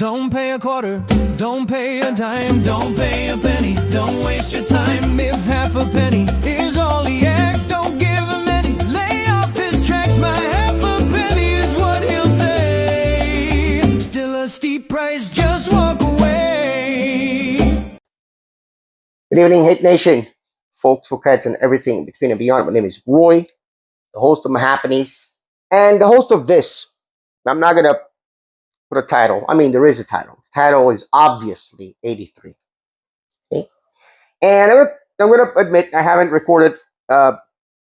Don't pay a quarter, don't pay a dime, don't pay a penny, don't waste your time. If half a penny is all he asks, don't give him any. Lay off his tracks, my half a penny is what he'll say. Still a steep price, just walk away. Good evening, Hate Nation, folks, for cats, and everything in between and beyond. My name is Roy, the host of Mahapanies, and the host of this. I'm not going to put a title. I mean, there is a title. The title is obviously 83. Okay? And I'm going to admit I haven't recorded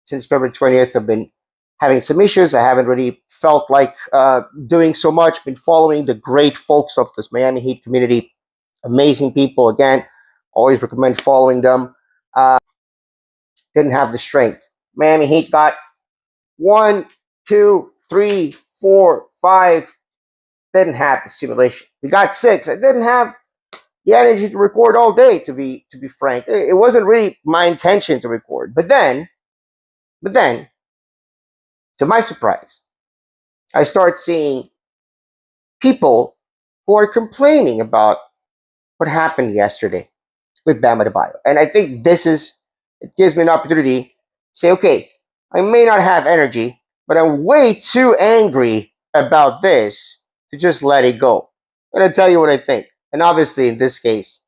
since February 20th. I've been having some issues. I haven't really felt like doing so much. Been following the great folks of this Miami Heat community. Amazing people. Again, always recommend following them. Didn't have the strength. Miami Heat got 1, 2, 3, 4, 5. Didn't have the stimulation. We got 6. I didn't have the energy to record all day, to be frank. It wasn't really my intention to record. But then, to my surprise, I start seeing people who are complaining about what happened yesterday with Bam Adebayo. And I think it gives me an opportunity to say, okay, I may not have energy, but I'm way too angry about this to just let it go. I'm going to tell you what I think. And obviously, in this case,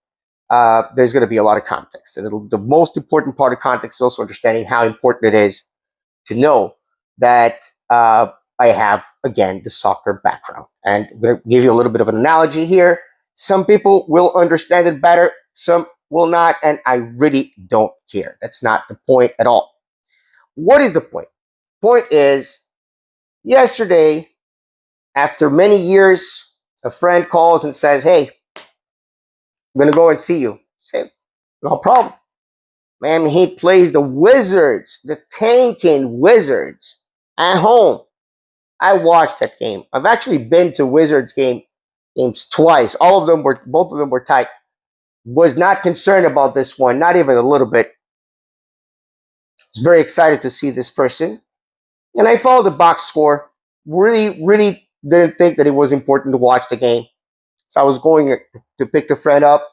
there's going to be a lot of context. And the most important part of context is also understanding how important it is to know that I have, again, the soccer background. And I'm going to give you a little bit of an analogy here. Some people will understand it better. Some will not. And I really don't care. That's not the point at all. What is the point? Point is, yesterday, after many years, a friend calls and says, hey, I'm going to go and see you. I say, no problem. Miami Heat plays the Wizards, the tanking Wizards, at home. I watched that game. I've actually been to Wizards games twice. Both of them were tight. Was not concerned about this one, not even a little bit. Was very excited to see this person. And I followed the box score. Really didn't think that it was important to watch the game. So I was going to pick the friend up.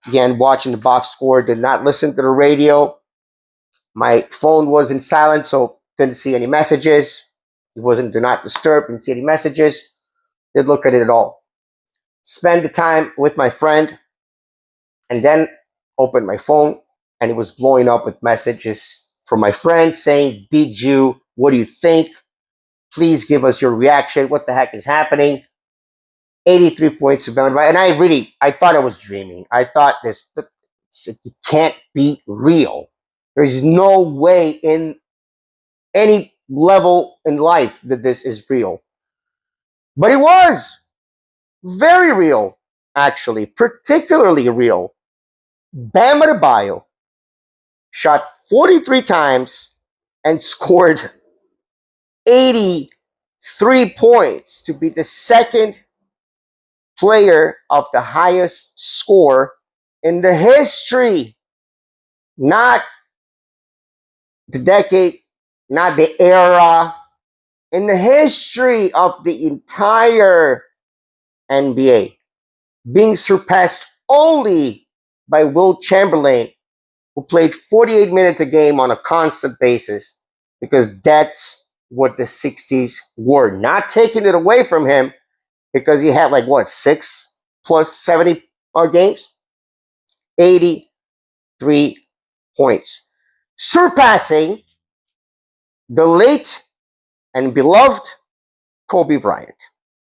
Again, watching the box score. Did not listen to the radio. My phone was in silent, so didn't see any messages. It wasn't do not disturb. Didn't see any messages. Didn't look at it at all. Spend the time with my friend. And then opened my phone. And it was blowing up with messages from my friend saying, what do you think? Please give us your reaction. What the heck is happening? 83 points to Bam Adebayo. And I thought I was dreaming. I thought it can't be real. There's no way in any level in life that this is real. But it was very real, actually, particularly real. Bam Adebayo shot 43 times and scored 83 points to be the second player of the highest score in the history. Not the decade, not the era, in the history of the entire NBA. Being surpassed only by Wilt Chamberlain, who played 48 minutes a game on a constant basis, because that's what the 60s were. Not taking it away from him, because he had 6 plus 70 games? 83 points. Surpassing the late and beloved Kobe Bryant.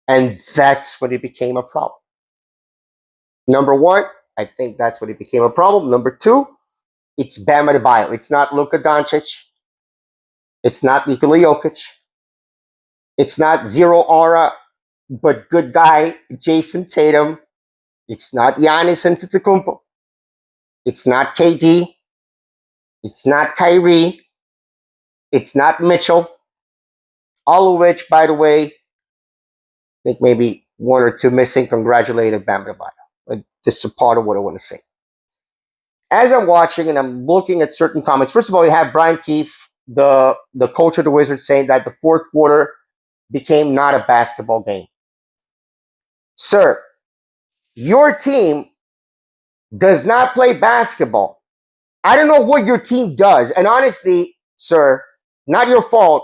And that's when it became a problem. Number one, I think that's when it became a problem. Number two, it's Bam Adebayo. It's not Luka Doncic. It's not Nikola Jokic. It's not zero aura, but good guy Jason Tatum. It's not Giannis Antetokounmpo. It's not KD. It's not Kyrie. It's not Mitchell. All of which, by the way, I think maybe one or two missing. Congratulated Bam Adebayo. But this is a part of what I want to say. As I'm watching and I'm looking at certain comments, first of all, you have Brian Keefe, the coach of the Wizards, saying that the fourth quarter became not a basketball game. Sir, your team does not play basketball. I don't know what your team does. And honestly, sir, not your fault,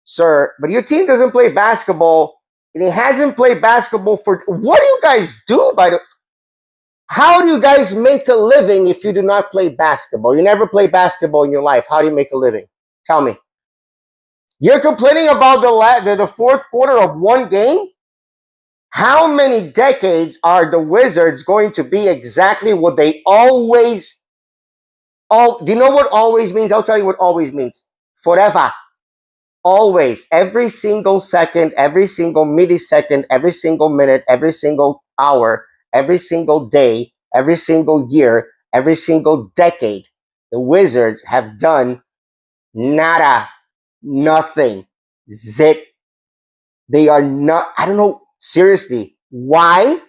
sir, but your team doesn't play basketball. And it hasn't played basketball for what do you guys do by the how do you guys make a living if you do not play basketball? You never play basketball in your life. How do you make a living? Tell me. You're complaining about the fourth quarter of one game? How many decades are the Wizards going to be exactly what they always do you know what always means? I'll tell you what always means. Forever. Always. Every single second, every single millisecond, every single minute, every single hour, every single day, every single year, every single decade, the Wizards have done nada, nothing, zit. They are not, I don't know, seriously, why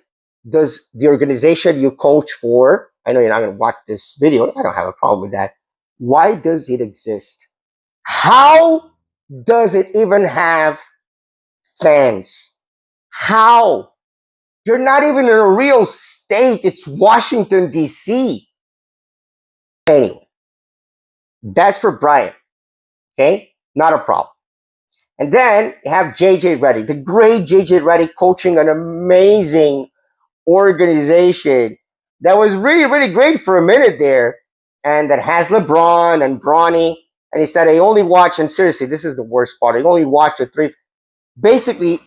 does the organization you coach for, I know you're not going to watch this video, I don't have a problem with that. Why does it exist? How does it even have fans? How? You're not even in a real state. It's Washington, D.C. Anyway, that's for Bryant. Okay? Not a problem. And then you have JJ Redick, the great JJ Redick coaching an amazing organization that was really, really great for a minute there. And that has LeBron and Bronny. And he said, I only watched, and seriously, this is the worst part. I only watched the three. Basically,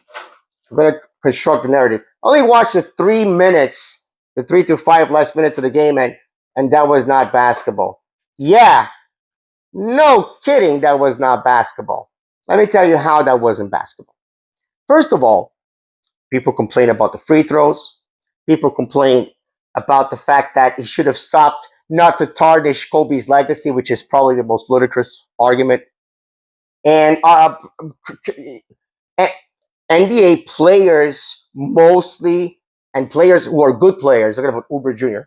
I'm going to construct the narrative. I only watched the 3 minutes, the 3 to 5 last minutes of the game, and that was not basketball. Yeah, no kidding, that was not basketball. Let me tell you how that wasn't basketball. First of all, people complain about the free throws. People complain about the fact that he should have stopped not to tarnish Kobe's legacy, which is probably the most ludicrous argument. And NBA players mostly, and players who are good players, I'm going to put Uber Jr.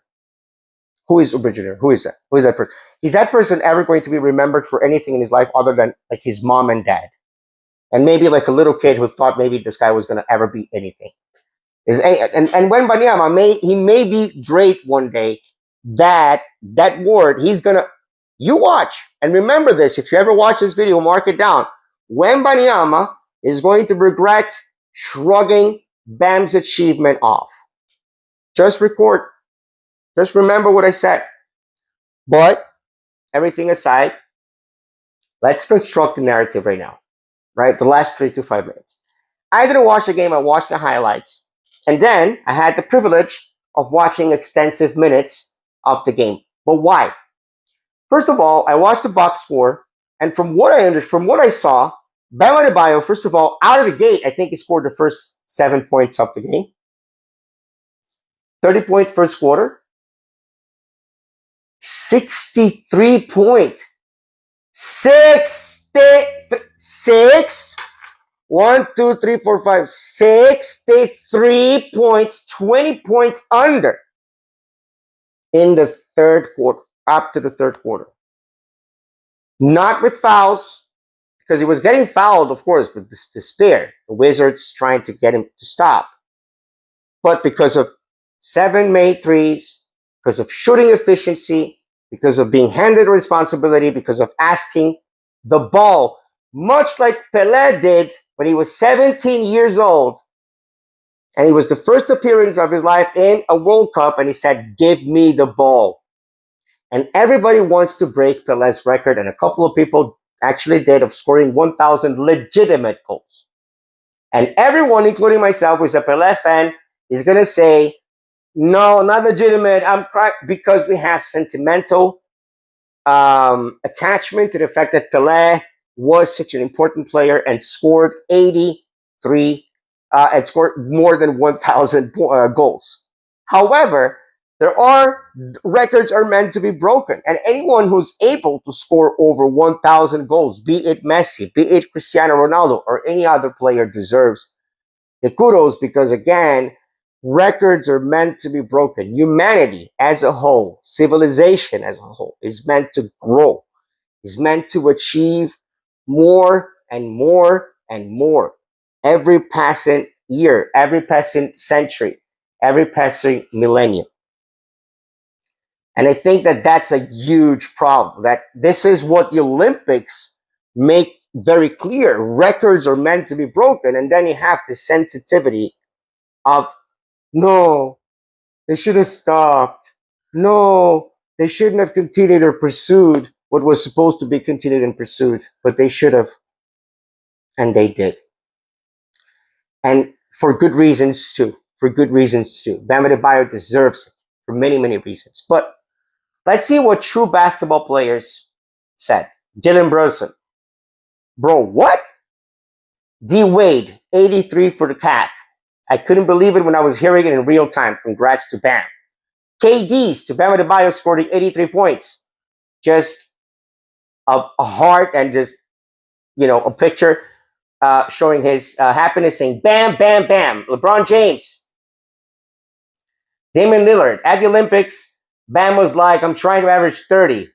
Who is Uber Jr.? Who is that? Who is that person? Is that person ever going to be remembered for anything in his life other than like his mom and dad? And maybe like a little kid who thought maybe this guy was going to ever be anything. And Wembanyama may be great one day. That word, he's going to, you watch. And remember this, if you ever watch this video, mark it down. Wembanyama is going to regret shrugging Bam's achievement off. Just record. Just remember what I said. But everything aside, let's construct the narrative right now. Right? The last 3 to 5 minutes. I didn't watch the game, I watched the highlights. And then I had the privilege of watching extensive minutes of the game. But why? First of all, I watched the box score, and from what I saw, Bam Adebayo, first of all, out of the gate, I think he scored the first 7 points of the game. 30-point first quarter. 63 point. 66. 1, 2, 3, 4, 5, 63 points, 20 points under in the third quarter, up to the third quarter. Not with fouls, because he was getting fouled, of course, with despair. The Wizards trying to get him to stop. But because of 7 made threes, because of shooting efficiency, because of being handed responsibility, because of asking the ball, much like Pelé did when he was 17 years old. And it was the first appearance of his life in a World Cup, and he said, give me the ball. And everybody wants to break Pelé's record, and a couple of people actually did, of scoring 1,000 legitimate goals. And everyone, including myself, who is a Pelé fan, is going to say, no, not legitimate. I'm crying, because we have sentimental attachment to the fact that Pelé was such an important player and scored 83 and scored more than 1,000 goals. However, records are meant to be broken, and anyone who's able to score over 1,000 goals, be it Messi, be it Cristiano Ronaldo, or any other player, deserves the kudos, because again, records are meant to be broken. Humanity as a whole, civilization as a whole, is meant to grow, is meant to achieve more and more and more every passing year, every passing century, every passing millennium. And I think that that's a huge problem. That this is what the Olympics make very clear. Records are meant to be broken, and then you have the sensitivity of no, they should have stopped. No, they shouldn't have continued or pursued what was supposed to be continued and pursued, but they should have, and they did. And for good reasons too. For good reasons too. Bam Adebayo deserves it for many, many reasons. But let's see what true basketball players said. Dylan Brunson. Bro, what? D Wade, 83 for the Cat. I couldn't believe it when I was hearing it in real time. Congrats to Bam. KD's to Bam Adebayo scoring 83 points. Just a heart and just, a picture showing his happiness, saying bam, bam, bam. LeBron James. Damian Lillard. At the Olympics, Bam was like, I'm trying to average 30.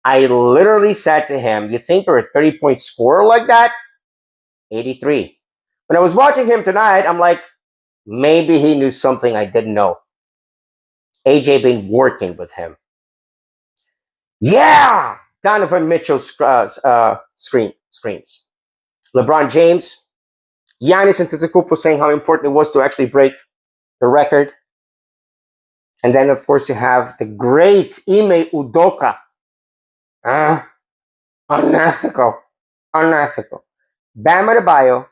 I literally said to him, you think you're a 30-point scorer like that? 83. When I was watching him tonight, I'm like, maybe he knew something I didn't know. AJ been working with him. Yeah! Donovan Mitchell screams. LeBron James. Giannis Antetokounmpo saying how important it was to actually break the record. And then, of course, you have the great Ime Udoka. Unethical. Unethical. Bam Adebayo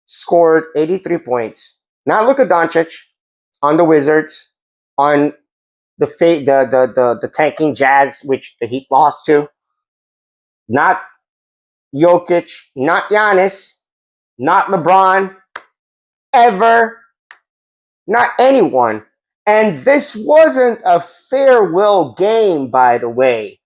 scored 83 points. Now Luka Doncic on the Wizards, on the tanking Jazz, which the Heat lost to. Not Jokic, not Giannis, not LeBron, ever, not anyone. And this wasn't a farewell game, by the way.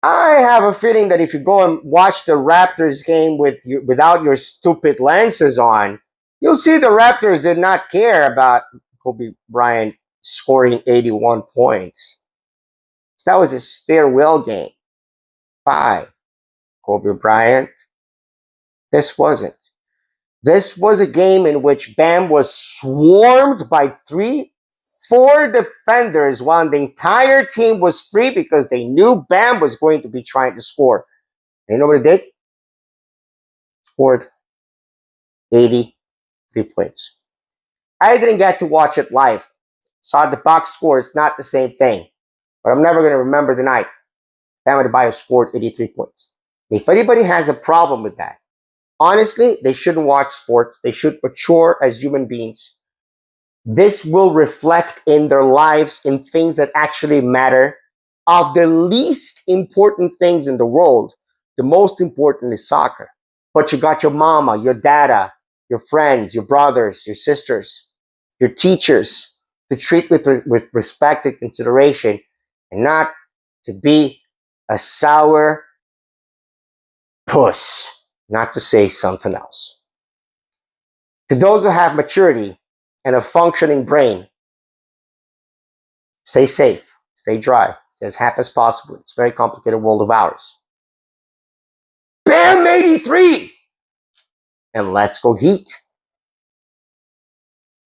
I have a feeling that if you go and watch the Raptors game without your stupid lenses on, you'll see the Raptors did not care about Kobe Bryant scoring 81 points. So that was his farewell game. Bye, Kobe Bryant. This wasn't. This was a game in which Bam was swarmed by 4 defenders while the entire team was free because they knew Bam was going to be trying to score. And you know what he did? Scored 83 points. I didn't get to watch it live. Saw the box score. It's not the same thing. But I'm never going to remember the night Bam Adebayo scored 83 points. If anybody has a problem with that, honestly, they shouldn't watch sports. They should mature as human beings. This will reflect in their lives in things that actually matter. Of the least important things in the world, the most important is soccer. But you got your mama, your dada, your friends, your brothers, your sisters, your teachers to treat with respect and consideration, and not to be a sour puss, not to say something else. To those who have maturity and a functioning brain, stay safe, stay dry, stay as happy as possible. It's a very complicated world of ours. Bam 83! And let's go Heat.